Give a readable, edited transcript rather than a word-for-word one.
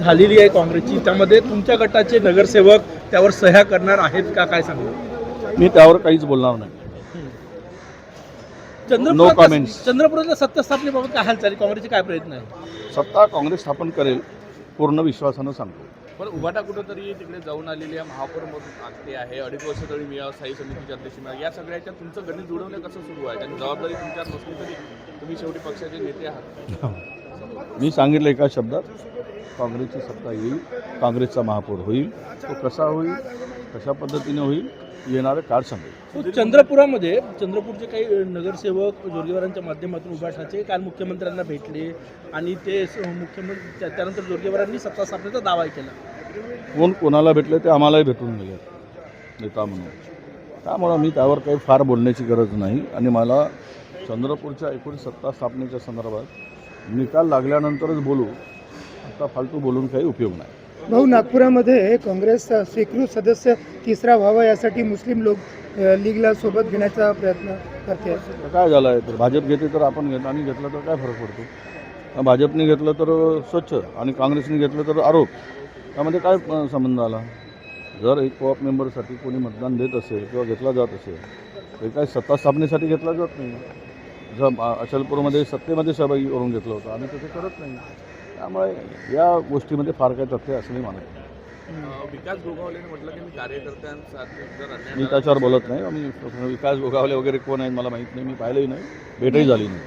झालेली आहे काँग्रेसची, त्यामध्ये तुमच्या गटाचे नगरसेवक त्यावर सह्या करणार आहेत का, काय सांगू? मी त्यावर काहीच बोलणार नाही. No comments. चंद्रपुरातल्या सत्ता स्थापनेबाबत काय हालचाल, काँग्रेसचे काय प्रयत्न आहे? सत्ता काँग्रेस स्थापन करेल पूर्ण विश्वासानं सांगतो. पण उभाटा कुठंतरी तिकडे जाऊन आलेली आहे, महापौरमधून आखते आहे, 2.5 वर्ष तरी मिळावं, स्थायी समितीच्या अध्यक्ष मिळावं, या सगळ्याच्या तुमचं गणित जुळवणं कसं सुरू आहे? आणि जबाबदारी तुमच्यावर नसली तरी तुम्ही शेवटी पक्षाचे नेते आहात. मी सांगितलं एका शब्दात, काँग्रेसची सत्ता येईल, काँग्रेसचा महापौर होईल. तो कसा होईल, कशा पद्धतीने होईल, येणारं काळ सांगेल. चंद्रपूरचे काही नगरसेवक जोरगेवारांच्या माध्यमातून उभाटाचे काल मुख्यमंत्र्यांना भेटले आणि ते मुख्यमंत्री त्यानंतर जोरगेवारांनी सत्ता स्थापनेचा दावा केला. कोण कोणाला भेटले ते आम्हालाही भेटून गेले नेता म्हणून. त्यामुळं मी त्यावर काही फार बोलण्याची गरज नाही. आणि मला चंद्रपूरच्या एकूण सत्ता स्थापनेच्या संदर्भात निकाल लागल्यानंतरच बोलू, आता फालतू बोलून काही उपयोग नाही. भाऊ, नागपुरामध्ये काँग्रेस स्वीकृत सदस्य तिसरा व्हावा यासाठी मुस्लिम लोक लीगला सोबत घेण्याचा प्रयत्न करते. काय झालं आहे तर भाजप घेते तर आपण घेतो, आणि घेतलं तर काय फरक पडतो? भाजपने घेतलं तर स्वच्छ आणि काँग्रेसने घेतलं तर आरोप. त्यामध्ये काय संबंध आला? जर एक कोऑप मेंबरसाठी कोणी मतदान देत असेल किंवा घेतला जात असेल तर काय सत्ता स्थापनेसाठी घेतला जात नाही. जर अचलपूरमध्ये सत्तेमध्ये सहभागी करून घेतलं होतं, आम्ही तसं करत नाही. त्यामुळे या गोष्टीमध्ये फार काही तथ्य असं नाही मानत. विकास गोगावलेने म्हटलं की मी कार्यकर्त्यांसाठी जर अन्याय मी त्याच्यावर बोलत नाही. आम्ही विकास गोगावले वगैरे कोण आहेत मला माहीत नाही, मी पाहिलंही नाही, भेटही झाली नाही.